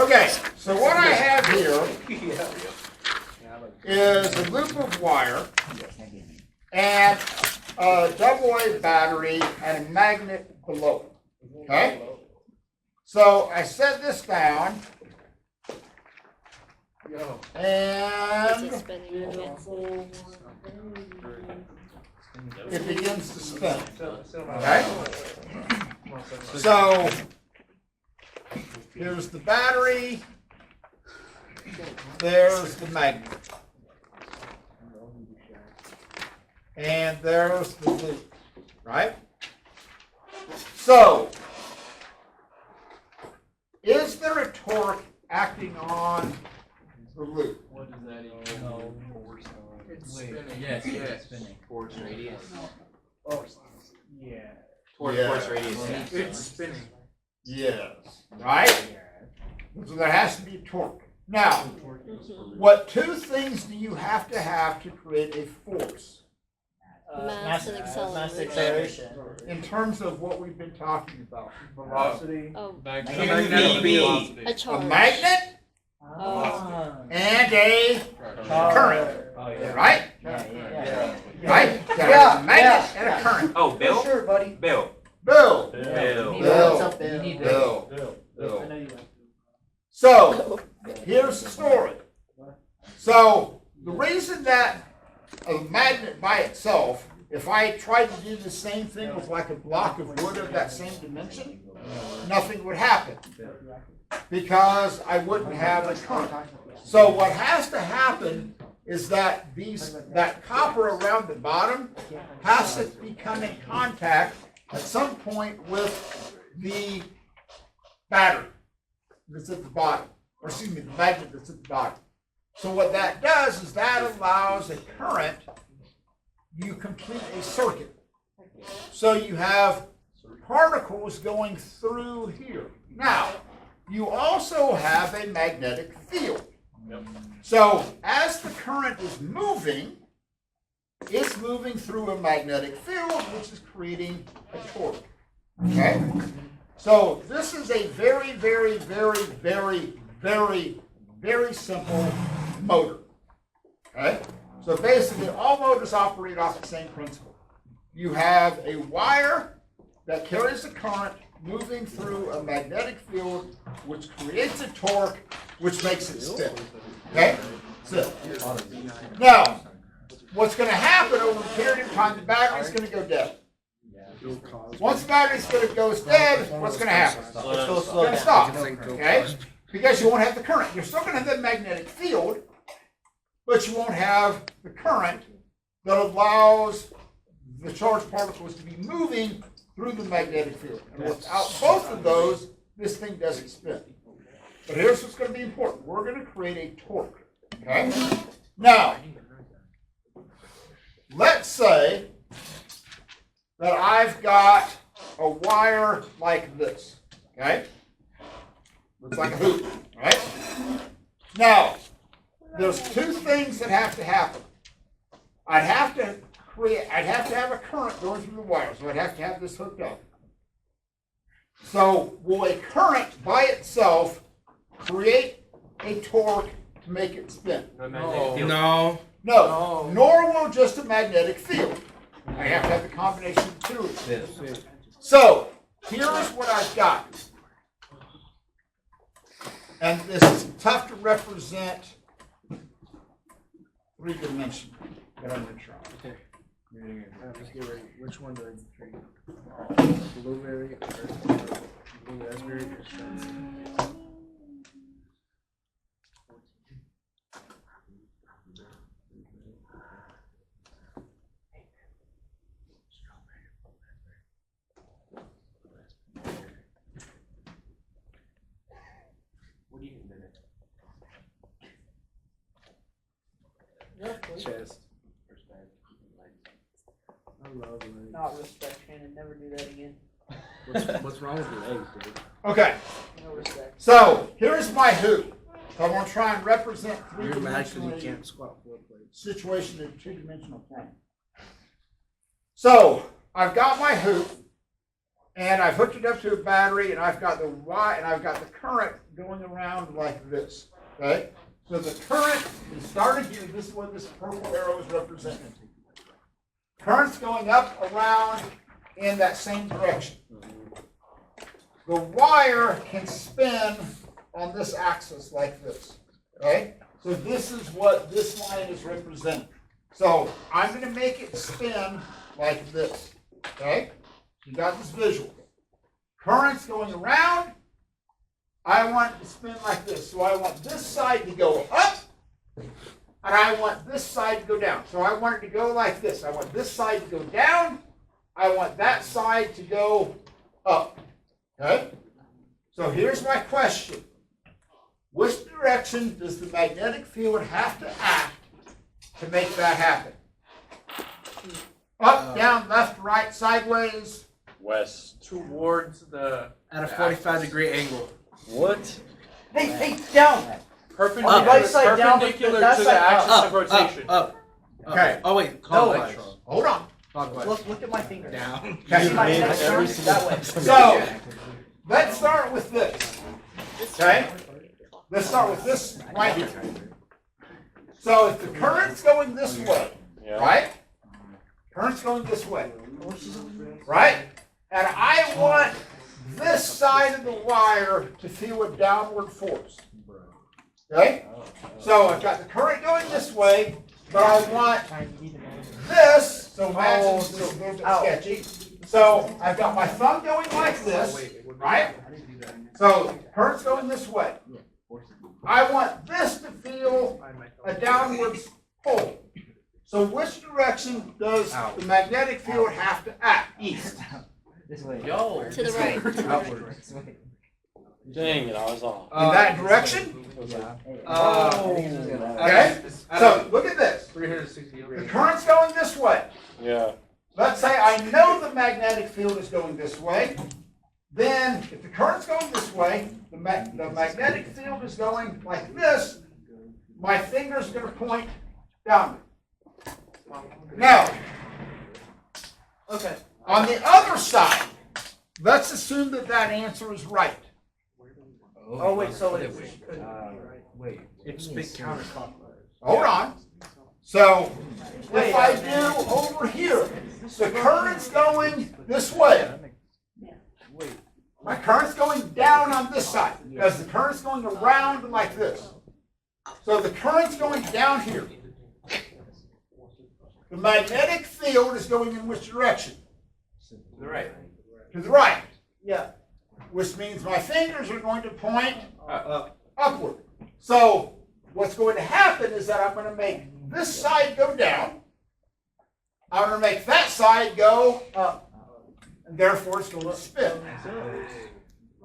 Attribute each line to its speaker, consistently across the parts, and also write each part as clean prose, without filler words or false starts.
Speaker 1: Okay, so what I have here is a loop of wire and a AA battery and a magnet below it. Okay? So I set this down and it begins to spin. Okay? So here's the battery, there's the magnet, and there's the loop, right? So, is there a torque acting on the loop?
Speaker 2: What does that even know?
Speaker 3: It's spinning.
Speaker 2: Yes, it's spinning.
Speaker 3: Force radius.
Speaker 2: Oh, yeah.
Speaker 3: Force radius.
Speaker 2: It's spinning.
Speaker 1: Yes, right? So there has to be torque. Now, what two things do you have to create a force?
Speaker 4: Mass and
Speaker 5: Mass
Speaker 4: acceleration.
Speaker 5: acceleration.
Speaker 1: In terms of what we've been talking about.
Speaker 2: Velocity.
Speaker 4: Oh,
Speaker 3: Magnetic field.
Speaker 4: a
Speaker 1: A
Speaker 4: charge.
Speaker 1: magnet and a current,
Speaker 2: Oh, yeah.
Speaker 1: right?
Speaker 5: Yeah.
Speaker 1: Right? Got
Speaker 5: Yeah,
Speaker 1: a magnet
Speaker 5: yeah,
Speaker 1: and a
Speaker 5: yeah.
Speaker 1: current.
Speaker 3: Oh,
Speaker 5: For
Speaker 3: Bill?
Speaker 5: sure, buddy.
Speaker 3: Bill.
Speaker 1: Bill.
Speaker 3: Bill.
Speaker 5: What's up, Bill?
Speaker 1: Bill. So, here's the story. So, the reason that a magnet by itself, if I tried to do the same thing with like a block of wood of that same dimension, nothing would happen because I wouldn't have a current. So what has to happen is that that copper around the bottom has to become in contact at some point with the battery that's at the bottom, or excuse me, the magnet that's at the bottom. So what that does is that allows a current, you complete a circuit. So you have particles going through here. Now, you also have a magnetic field. So as the current is moving, it's moving through a magnetic field, which is creating a torque. Okay? So this is a very, very, very, very, very, very simple motor. Okay? So basically all motors operate off the same principle. You have a wire that carries a current moving through a magnetic field, which creates a torque, which makes it spin. Okay? So, now, what's going to happen over a period of time, the battery's going to go dead. Once the battery goes dead, what's going to happen? It's going to stop. Okay? Because you won't have the current. You're still going to have the magnetic field, but you won't have the current that allows the charged particles to be moving through the magnetic field. And without both of those, this thing doesn't spin. But here's what's going to be important. We're going to create a torque. Okay? Now, let's say that I've got a wire like this. Okay? Looks like a hoop, right? Now, there's two things that have to happen. I'd have to have a current going through the wire, so I'd have to have this hooked up. So, will a current by itself create a torque to make it spin?
Speaker 3: No.
Speaker 1: No, nor will just a magnetic field. I have to have the combination of the two of them. So, here's what I've got. And this is tough to represent three-dimensional, but I'm going to try.
Speaker 2: Okay. Just get ready. Which one do I drink? Blueberry or blue raspberry or strawberry?
Speaker 3: What do you think?
Speaker 2: Chest. I love legs.
Speaker 5: Not respect, Shannon. Never do that again.
Speaker 2: What's wrong with your legs, dude?
Speaker 1: Okay,
Speaker 5: No respect.
Speaker 1: so here's my hoop. So I'm going to try and represent
Speaker 2: You're mad because you
Speaker 1: three-dimensional
Speaker 2: can't squat 4 plates.
Speaker 1: situation in a two-dimensional plane. So I've got my hoop, and I've hooked it up to a battery, and I've got the current going around like this. Okay, so the current is starting here. This is what this purple arrow is representing. Current's going up, around, in that same direction. The wire can spin on this axis like this. Okay, so this is what this line is representing. So I'm going to make it spin like this. Okay, you got this visual. Current's going around. I want it to spin like this. So I want this side to go up, and I want this side to go down. So I want it to go like this. I want this side to go down. I want that side to go up. Okay? So here's my question. Which direction does the magnetic field have to act to make that happen? Up, down, left, right, sideways?
Speaker 6: West.
Speaker 3: Towards the
Speaker 2: At a 45-degree angle.
Speaker 6: What?
Speaker 5: Hey, down.
Speaker 3: perpendicular,
Speaker 5: On the right side down, but
Speaker 3: perpendicular
Speaker 5: that
Speaker 3: to the
Speaker 5: side
Speaker 3: axis
Speaker 2: Up,
Speaker 3: of rotation.
Speaker 2: up.
Speaker 1: Okay.
Speaker 2: Oh wait,
Speaker 5: No.
Speaker 2: clockwise.
Speaker 1: Hold on.
Speaker 2: Clockwise.
Speaker 5: Look at my finger.
Speaker 2: Down.
Speaker 5: See my
Speaker 1: Okay.
Speaker 5: next turn? That way.
Speaker 1: So, let's start with this.
Speaker 4: This
Speaker 1: Okay.
Speaker 4: one.
Speaker 1: Let's start with this right here. So if the current's going this way,
Speaker 6: Yeah.
Speaker 1: right? Current's going this way, right? And I want this side of the wire to feel a downward force. Okay? So I've got the current going this way, but I want this, so imagine this is a little bit sketchy. So I've got my thumb going like this, right? So current's going this way. I want this to feel a downward pull. So which direction does the magnetic field have to act? East.
Speaker 3: Yo.
Speaker 4: To the right.
Speaker 2: Outward.
Speaker 6: Dang it, I was off.
Speaker 1: In that direction?
Speaker 2: Oh.
Speaker 1: Okay? So look at this.
Speaker 3: 360
Speaker 1: The
Speaker 3: degrees.
Speaker 1: current's going this way.
Speaker 6: Yeah.
Speaker 1: Let's say I know the magnetic field is going this way. Then, if the current's going this way, the magnetic field is going like this, my finger's going to point downward. Now,
Speaker 5: Okay.
Speaker 1: on the other side, let's assume that that answer is right.
Speaker 5: Oh, wait, so it's.
Speaker 2: It's big counterclockwise.
Speaker 1: Hold on. So, if I do over here, the current's going this way. My current's going down on this side because the current's going around like this. So the current's going down here. The magnetic field is going in which direction?
Speaker 3: To the right.
Speaker 1: To the right.
Speaker 5: Yeah.
Speaker 1: Which means my fingers are going to point upward. So what's going to happen is that I'm going to make this side go down. I'm going to make that side go up. And therefore it's going to spin.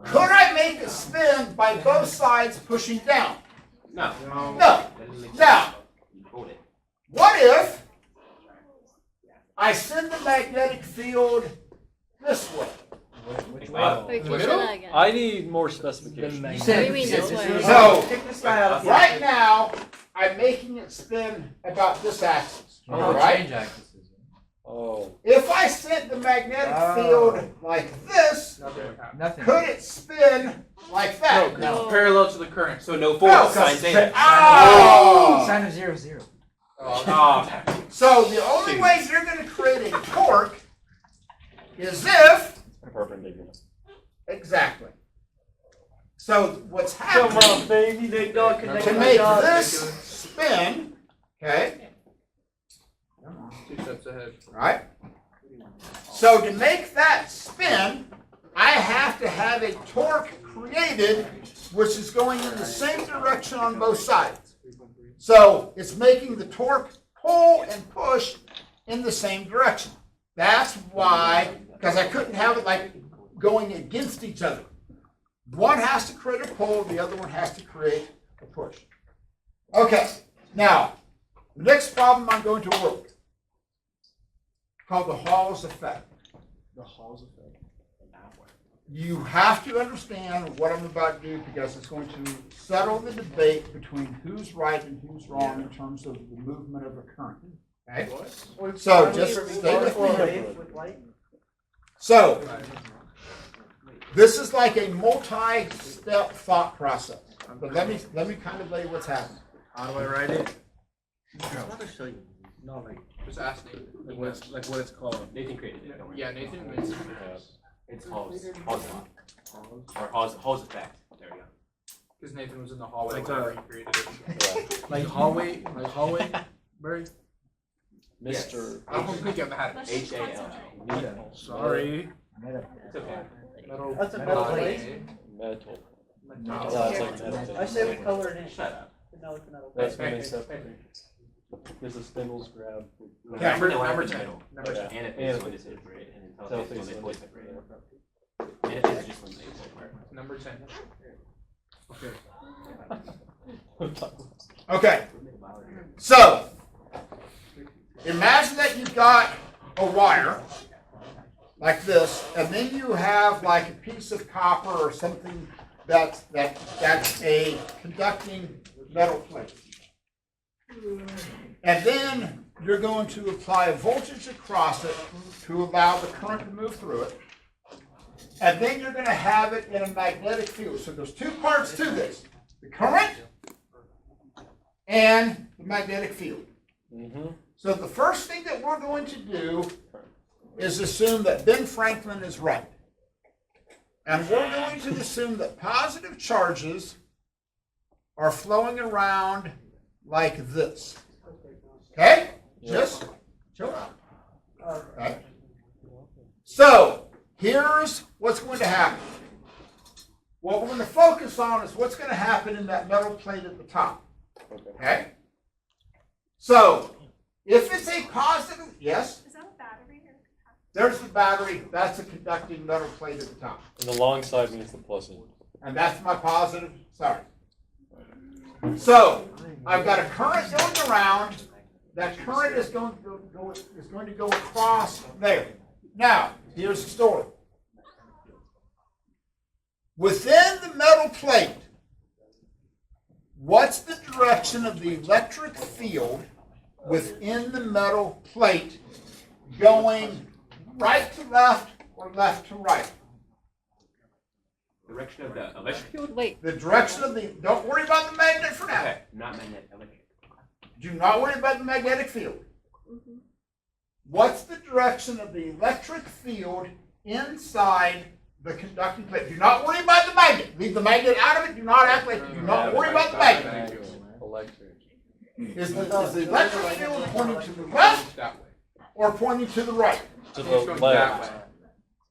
Speaker 1: Could I make it spin by both sides pushing down?
Speaker 3: No.
Speaker 1: No.
Speaker 3: That doesn't make sense.
Speaker 1: Now,
Speaker 3: You hold it.
Speaker 1: what if I send the magnetic field this way?
Speaker 4: Wait, can you say that again?
Speaker 6: I need more specification.
Speaker 4: What do you mean this way?
Speaker 1: So,
Speaker 5: Take this guy out of here.
Speaker 1: right now, I'm making it spin about this axis. All right?
Speaker 6: Oh.
Speaker 1: If I sent the magnetic field like this,
Speaker 2: Nothing.
Speaker 1: could it spin like that?
Speaker 4: No.
Speaker 3: Parallel to the current, so no
Speaker 1: No,
Speaker 3: force.
Speaker 1: 'cause-
Speaker 3: Sign theta.
Speaker 1: Oh!
Speaker 2: Sign of 0, 0.
Speaker 3: Oh,
Speaker 1: So the only way you're going to create a torque is if
Speaker 6: Perpendicular.
Speaker 1: exactly. So what's happening
Speaker 5: baby. Big dog can
Speaker 1: to make this spin? Okay,
Speaker 3: 2 steps ahead.
Speaker 1: right? So to make that spin, I have to have a torque created which is going in the same direction on both sides. So it's making the torque pull and push in the same direction. That's why, because I couldn't have it like going against each other. One has to create a pull, the other one has to create a push. Okay, now, the next problem I'm going to work with, called the Hall's effect.
Speaker 2: The Hall's effect.
Speaker 1: You have to understand what I'm about to do because it's going to settle the debate between who's right and who's wrong in terms of the movement of a current. Okay? So just stay with me.
Speaker 5: With light.
Speaker 1: So This is like a multi-step thought process. But let me kind of lay what's happening.
Speaker 2: How do I write it? I'll show you. No,
Speaker 3: Just ask Nathan.
Speaker 2: like what it's called.
Speaker 3: Nathan created it. Don't worry. Yeah, Nathan makes it.
Speaker 7: It's Hall's lock. Or Hall's effect. There we go.
Speaker 3: Because Nathan was in the hallway
Speaker 2: Like,
Speaker 3: whenever he created it.
Speaker 2: Like hallway, Barry.
Speaker 6: Mr.
Speaker 3: I don't think I've had it.
Speaker 7: H-A-L.
Speaker 2: Sorry.
Speaker 7: It's okay.
Speaker 3: Metal.
Speaker 5: That's a metal plate.
Speaker 6: Metal.
Speaker 3: No.
Speaker 6: Yeah, it's like metal.
Speaker 5: I say we color it in.
Speaker 7: Shut up.
Speaker 5: No, it's a metal
Speaker 6: That's
Speaker 5: plate.
Speaker 6: when they separate. Because the spindles grab.
Speaker 1: Yeah.
Speaker 3: Number 10.
Speaker 6: Number 10.
Speaker 7: And it
Speaker 6: And
Speaker 7: is when it's separate, and then
Speaker 6: Tell
Speaker 7: tell
Speaker 6: face
Speaker 7: when they
Speaker 6: when
Speaker 7: fully
Speaker 6: they
Speaker 7: separate.
Speaker 6: separate.
Speaker 7: And it is just when they pull apart.
Speaker 3: Number 10.
Speaker 1: Okay. So, imagine that you've got a wire like this, and then you have like a piece of copper or something that's a conducting metal plate. And then you're going to apply a voltage across it to allow the current to move through it. And then you're going to have it in a magnetic field. So there's two parts to this: the current and the magnetic field.
Speaker 6: Mm-hmm.
Speaker 1: So the first thing that we're going to do is assume that Ben Franklin is right. And we're going to assume that positive charges are flowing around like this. Okay? Just chill out. Okay? So, here's what's going to happen. What we're going to focus on is what's going to happen in that metal plate at the top. Okay? So, if it's a positive, yes?
Speaker 8: Is that a battery or?
Speaker 1: There's the battery. That's a conducting metal plate at the top.
Speaker 6: And the long side means the plus end.
Speaker 1: And that's my positive. Sorry. So, I've got a current going around. That current is going to go across there. Now, here's the story. Within the metal plate, what's the direction of the electric field within the metal plate going right to left or left to right?
Speaker 7: Direction of the electric field?
Speaker 4: Wait,
Speaker 1: The direction of the, don't worry about the magnet for now.
Speaker 7: Okay, not magnetic, electric.
Speaker 1: Do not worry about the magnetic field. What's the direction of the electric field inside the conducting plate? Do not worry about the magnet. Leave the magnet out of it. Do not act like you do not worry about the magnet.
Speaker 6: Electric.
Speaker 1: Is the electric field pointing to the left
Speaker 3: That way.
Speaker 1: or pointing to the right?
Speaker 6: To
Speaker 3: It's
Speaker 6: the
Speaker 3: going that
Speaker 6: left.
Speaker 3: way.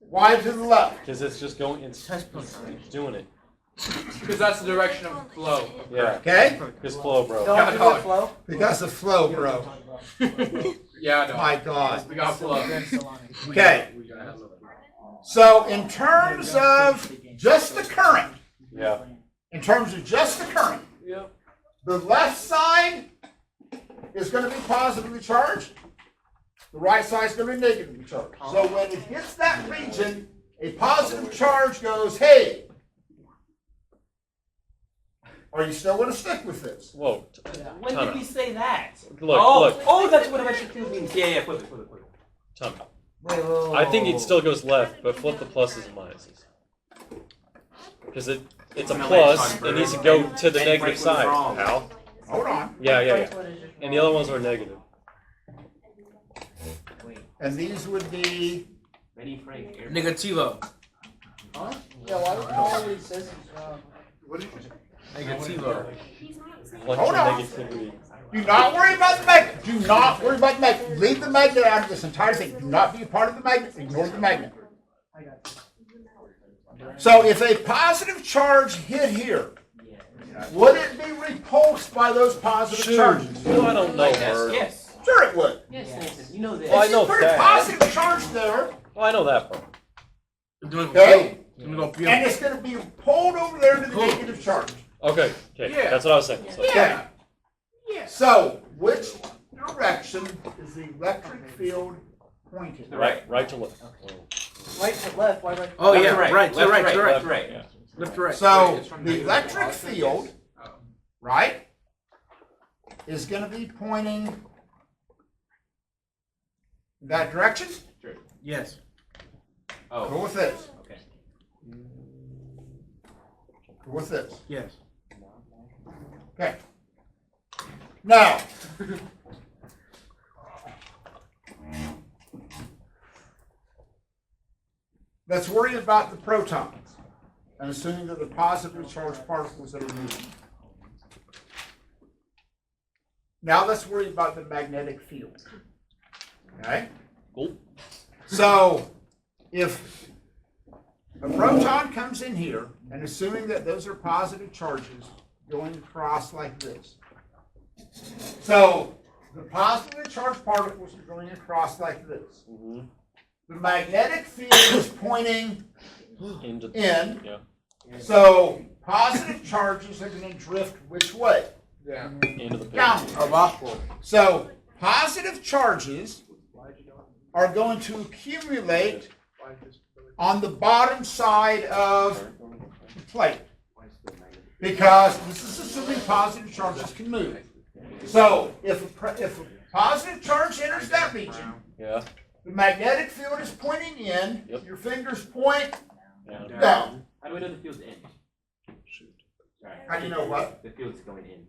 Speaker 1: Why to the left?
Speaker 6: Because it's just going, it's doing it.
Speaker 3: Because that's the direction of flow.
Speaker 6: Yeah.
Speaker 1: Okay?
Speaker 6: Because flow, bro.
Speaker 5: Don't do it, Flo.
Speaker 1: Because of flow, bro.
Speaker 3: Yeah, no.
Speaker 1: My God.
Speaker 3: We got flow.
Speaker 1: Okay. So in terms of just the current,
Speaker 6: Yeah.
Speaker 1: in terms of just the current, the left side is going to be positively charged. The right side is going to be negatively charged. So when it hits that region, a positive charge goes, hey, are you still going to stick with this?
Speaker 6: Whoa.
Speaker 7: When did we say that?
Speaker 6: Look,
Speaker 7: oh,
Speaker 6: look.
Speaker 7: oh, that's what electric field means. Yeah, flip it.
Speaker 6: Time out. I think it still goes left, but flip the pluses and minuses. Because it's a
Speaker 7: An
Speaker 6: plus,
Speaker 7: electron,
Speaker 6: it needs to
Speaker 7: bro.
Speaker 6: go to the
Speaker 7: Ben
Speaker 6: negative
Speaker 7: Franklin's
Speaker 6: side,
Speaker 7: wrong.
Speaker 6: pal.
Speaker 1: Hold on.
Speaker 6: Yeah. And the other ones are negative.
Speaker 1: And these would be,
Speaker 7: Benny Frank. Air
Speaker 2: Negativo.
Speaker 5: Yeah, why don't you always say he's wrong?
Speaker 3: What did you say?
Speaker 2: Negativo.
Speaker 1: Hold on.
Speaker 6: Electronegativity.
Speaker 1: do not worry about the magnet. Do not worry about the magnet. Leave the magnet out of this entire thing. Do not be a part of the magnet. Ignore the magnet. So if a positive charge hit here, would it be repulsed by those positive charges?
Speaker 6: Well, I don't know,
Speaker 7: Yes,
Speaker 6: Bert.
Speaker 7: yes.
Speaker 1: Sure it would.
Speaker 7: Yes, Nathan. You know this.
Speaker 6: Well, I
Speaker 1: If
Speaker 6: know
Speaker 1: you put a
Speaker 6: that.
Speaker 1: positive charge there,
Speaker 6: Oh, I know that part.
Speaker 1: okay,
Speaker 2: Go
Speaker 1: and it's going to be pulled over there to the negative charge.
Speaker 6: Okay,
Speaker 3: Yeah.
Speaker 6: that's what I was saying. So,
Speaker 1: Okay. So which direction is the electric field pointing?
Speaker 6: right to left.
Speaker 5: Right to left, why right?
Speaker 2: Oh
Speaker 7: Left
Speaker 2: yeah,
Speaker 7: to right.
Speaker 2: right,
Speaker 7: Left
Speaker 2: right,
Speaker 7: to right.
Speaker 2: right,
Speaker 7: Left to right.
Speaker 6: Yeah.
Speaker 2: left to right.
Speaker 1: So
Speaker 3: It's from
Speaker 1: the
Speaker 3: negative
Speaker 1: electric
Speaker 3: to positive.
Speaker 1: field,
Speaker 3: Oh.
Speaker 1: right, is going to be pointing in that direction.
Speaker 2: Yes.
Speaker 1: Go
Speaker 7: Oh,
Speaker 1: with this.
Speaker 7: okay.
Speaker 1: What's this?
Speaker 2: Yes.
Speaker 1: Okay. Now, let's worry about the protons and assuming that the positively charged particles that are moving. Now let's worry about the magnetic field. Okay?
Speaker 6: Cool.
Speaker 1: So, if a proton comes in here, and assuming that those are positive charges going across like this. So, the positively charged particles are going across like this.
Speaker 6: Mm-hmm.
Speaker 1: The magnetic field is pointing
Speaker 6: Into
Speaker 1: in.
Speaker 6: Yeah.
Speaker 1: So, positive charges are going to drift which way?
Speaker 3: Yeah.
Speaker 6: Into the page.
Speaker 1: Downward. So, positive charges are going to accumulate on the bottom side of the plate. Because this is assuming positive charges can move. So, if a positive charge enters that region,
Speaker 6: Yeah.
Speaker 1: the magnetic field is pointing in,
Speaker 6: Yep.
Speaker 1: your fingers point
Speaker 6: Yeah.
Speaker 1: down.
Speaker 7: How do we know the field's in? Sorry.
Speaker 1: How do you know what?
Speaker 7: The field's going in.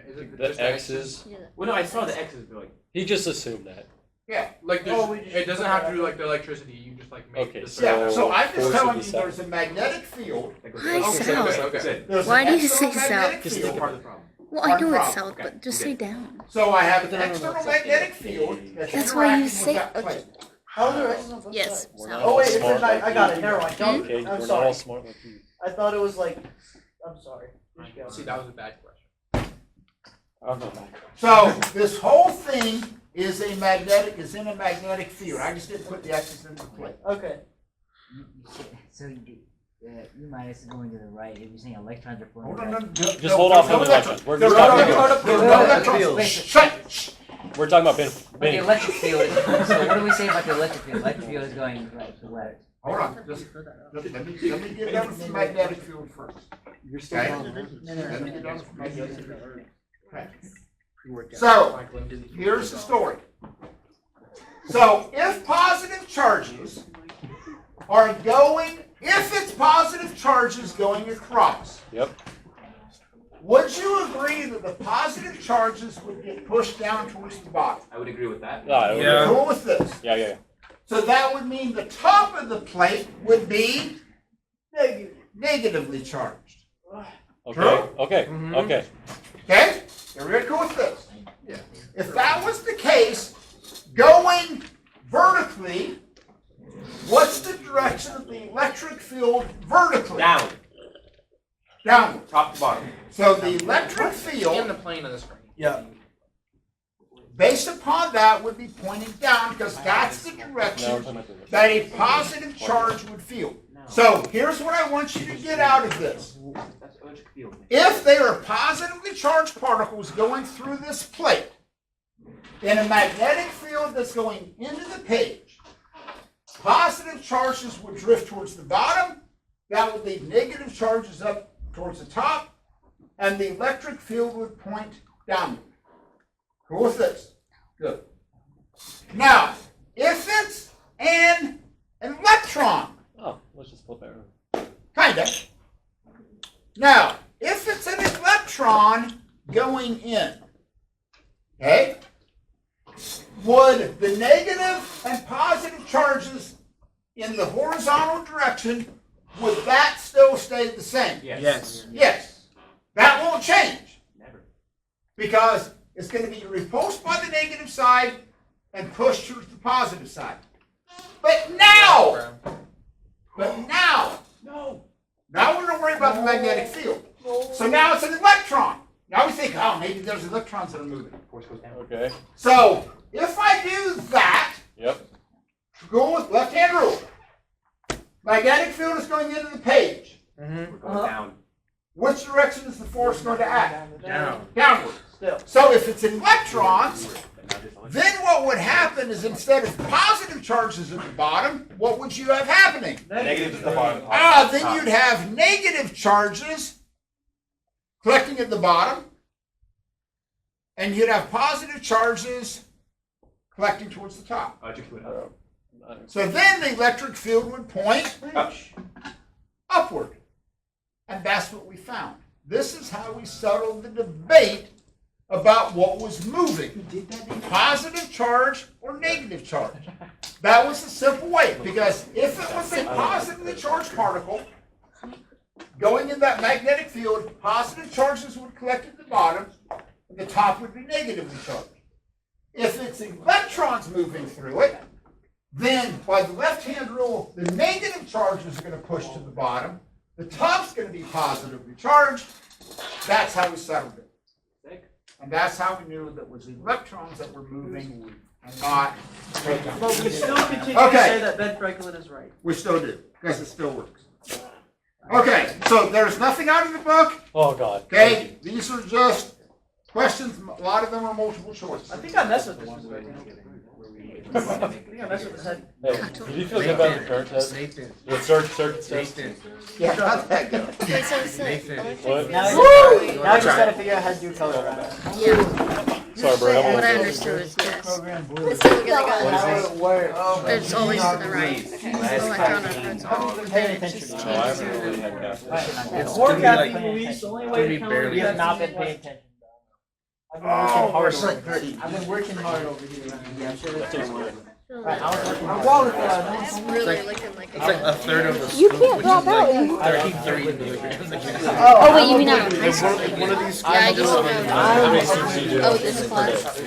Speaker 3: Is it
Speaker 6: The
Speaker 3: just
Speaker 6: X's.
Speaker 4: Yeah.
Speaker 7: Well, no, I saw the X's, but like,
Speaker 6: He just assumed that.
Speaker 1: Yeah.
Speaker 3: Like,
Speaker 5: Oh, we just
Speaker 3: it doesn't
Speaker 5: put
Speaker 3: have
Speaker 5: that
Speaker 3: to do
Speaker 5: up.
Speaker 3: like the electricity. You can just like make
Speaker 6: Okay,
Speaker 3: the
Speaker 6: so-
Speaker 1: Yeah, so I'm just
Speaker 6: force
Speaker 1: telling
Speaker 6: would
Speaker 1: you
Speaker 6: be
Speaker 1: there's a magnetic field.
Speaker 7: that goes
Speaker 4: Why
Speaker 7: in.
Speaker 4: south?
Speaker 3: Okay.
Speaker 1: There's
Speaker 4: Why
Speaker 1: an
Speaker 4: do you say
Speaker 1: external magnetic
Speaker 6: south?
Speaker 7: It's
Speaker 1: field.
Speaker 7: part of the problem.
Speaker 4: Well, I know
Speaker 1: One
Speaker 4: it's
Speaker 1: problem.
Speaker 4: south, but just say down.
Speaker 1: So I have an
Speaker 6: No, no, no,
Speaker 1: external
Speaker 6: it's
Speaker 1: magnetic field that's
Speaker 4: That's why you
Speaker 1: interacting
Speaker 4: say-
Speaker 1: with that
Speaker 4: okay.
Speaker 1: plate.
Speaker 5: How are there X's on both
Speaker 4: Yes,
Speaker 5: sides?
Speaker 6: We're
Speaker 4: south.
Speaker 6: not
Speaker 5: Oh
Speaker 6: all
Speaker 5: wait, it's
Speaker 6: smart
Speaker 5: a night.
Speaker 6: like
Speaker 5: I got
Speaker 6: you.
Speaker 5: it. Never mind. Don't.
Speaker 6: Okay,
Speaker 5: I'm
Speaker 6: we're not
Speaker 5: sorry.
Speaker 6: all smart like you.
Speaker 5: I thought it was like. I'm sorry. Just go.
Speaker 3: See, that was a bad question.
Speaker 6: I'm not back.
Speaker 1: So this whole thing is in a magnetic field. I just didn't put the X's in the plate.
Speaker 5: Okay.
Speaker 8: So you minus is going to the right. If you're saying electrons are flowing.
Speaker 1: Hold on,
Speaker 8: right.
Speaker 6: Just hold off on the electrons. We're just
Speaker 1: There's
Speaker 6: talking
Speaker 1: no
Speaker 6: about,
Speaker 1: electrons. Shut.
Speaker 6: we're talking about
Speaker 8: But the electric field. So what do we say about the electric field? Electric field is going right to left.
Speaker 1: Hold on. Just, let me get done with the magnetic field first.
Speaker 2: You're still
Speaker 1: Okay.
Speaker 2: wrong.
Speaker 1: Let me get done with the magnetic field. Okay.
Speaker 2: You worked out.
Speaker 1: So here's the story. So if positive charges are going, if it's positive charges going across,
Speaker 6: Yep.
Speaker 1: would you agree that the positive charges would get pushed down towards the bottom?
Speaker 7: I would agree with that.
Speaker 6: Yeah.
Speaker 1: Cool with this.
Speaker 6: Yeah.
Speaker 1: So that would mean the top of the plate would be
Speaker 5: Negative.
Speaker 1: negatively charged.
Speaker 6: Okay.
Speaker 1: True?
Speaker 6: Okay.
Speaker 2: Mhm.
Speaker 6: Okay.
Speaker 1: Okay? Everybody cool with this?
Speaker 3: Yeah.
Speaker 1: If that was the case, going vertically, what's the direction of the electric field vertically?
Speaker 7: Down.
Speaker 1: Downward.
Speaker 7: Top to bottom.
Speaker 1: So the electric
Speaker 3: And
Speaker 1: field,
Speaker 3: the plane on the screen.
Speaker 2: Yeah.
Speaker 1: based upon that, would be pointing down because that's the
Speaker 6: Now we're
Speaker 1: direction
Speaker 6: talking about the
Speaker 1: that a positive charge would feel. So here's what I want you to get out of this.
Speaker 7: That's electric field.
Speaker 1: If they are positively charged particles going through this plate in a magnetic field that's going into the page, positive charges would drift towards the bottom, that would leave negative charges up towards the top, and the electric field would point downward. Cool with this? Good. Now, if it's an electron,
Speaker 6: Oh, let's just flip it around.
Speaker 1: kinda. Now, if it's an electron going in, okay, would the negative and positive charges in the horizontal direction, would that still stay the same?
Speaker 2: Yes.
Speaker 1: Yes. That won't change
Speaker 7: Never.
Speaker 1: because it's going to be repulsed by the negative side and pushed towards the positive side. But now, now we're going to worry about the magnetic field. So now it's an electron. Now we think, oh, maybe there's electrons that are moving.
Speaker 7: Force goes down.
Speaker 6: Okay.
Speaker 1: So if I do that,
Speaker 6: Yep.
Speaker 1: go with left-hand rule. Magnetic field is going into the page.
Speaker 3: Mm-hmm.
Speaker 7: We're going down.
Speaker 1: Which direction is the force going to act?
Speaker 2: Down.
Speaker 1: Downward.
Speaker 5: Still.
Speaker 1: So if it's electrons,
Speaker 7: But not just electric.
Speaker 1: then what would happen is instead of positive charges at the bottom, what would you have happening?
Speaker 7: Negative to the bottom.
Speaker 1: Then you'd have negative charges collecting at the bottom, and you'd have positive charges collecting towards the top.
Speaker 7: Electric field up.
Speaker 1: So then the electric field would point upward. And that's what we found. This is how we settled the debate about what was moving. Positive charge or negative charge. That was the simple way, because if it was a positively charged particle going in that magnetic field, positive charges would collect at the bottom, and the top would be negatively charged. If it's electrons moving through it, then by the left-hand rule, the negative charges are going to push to the bottom, the top's going to be positively charged. That's how we settled it. And that's how we knew that it was electrons that were moving and not protons.
Speaker 5: But we still continue
Speaker 1: Okay.
Speaker 5: to say that Ben Franklin is right.
Speaker 1: We still do, because it still works. Okay, so there's nothing out of the book.
Speaker 6: Oh God.
Speaker 1: Okay, these are just questions. A lot of them are multiple choice.
Speaker 5: I think I messed with this one right now. I think I messed with this head.
Speaker 6: Hey, did you feel good about the current test? The circuit test?
Speaker 1: Yeah, how'd that go?
Speaker 4: Wait, so it's like
Speaker 6: What?
Speaker 8: Now
Speaker 4: electric.
Speaker 8: you just gotta figure out how to do color around.
Speaker 4: Yeah.
Speaker 6: Sorry, bro.
Speaker 4: What I understood was yes. So we're gonna go.
Speaker 8: How it works.
Speaker 4: It's always to the right. Okay. So electron is all.
Speaker 8: Pay
Speaker 4: Then it just
Speaker 8: attention.
Speaker 6: No, I
Speaker 4: changes
Speaker 6: haven't
Speaker 4: to
Speaker 6: really had caffeine.
Speaker 8: It's
Speaker 5: More
Speaker 8: gonna be
Speaker 5: caffeine,
Speaker 8: like-
Speaker 5: Luis. The only way to count
Speaker 8: You have not been paying attention. I've been working hard over here. I've been working hard over here. Yeah, I'm sure
Speaker 6: That tastes good.
Speaker 8: Right, I was working hard.
Speaker 4: It's really looking like
Speaker 9: It's like a third of the
Speaker 10: You
Speaker 9: scoop,
Speaker 10: can't
Speaker 9: which
Speaker 10: drop
Speaker 9: is like
Speaker 10: out.
Speaker 9: 33 milligrams.
Speaker 10: Oh, wait, you mean out of high school?
Speaker 9: One of these
Speaker 4: Yeah, I
Speaker 9: scoops
Speaker 4: just
Speaker 9: is
Speaker 4: know.
Speaker 6: How many scoops do you do?
Speaker 4: Oh, this class.
Speaker 9: if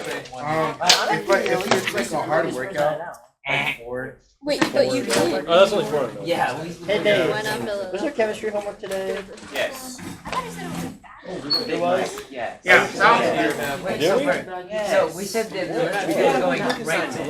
Speaker 9: it's like a hard workout, like 4.
Speaker 10: Wait, but you can't.
Speaker 6: Oh, that's only 4 of them.
Speaker 8: Yeah,
Speaker 10: Hey, Dave.
Speaker 4: Why not fill it
Speaker 10: Was
Speaker 4: up?
Speaker 10: there chemistry homework today?
Speaker 7: Yes.
Speaker 10: It was?
Speaker 7: Yes.
Speaker 1: Yeah, sounds good.
Speaker 8: Wait,
Speaker 6: Do
Speaker 8: so,
Speaker 6: we?
Speaker 8: so we said that we were going right to left.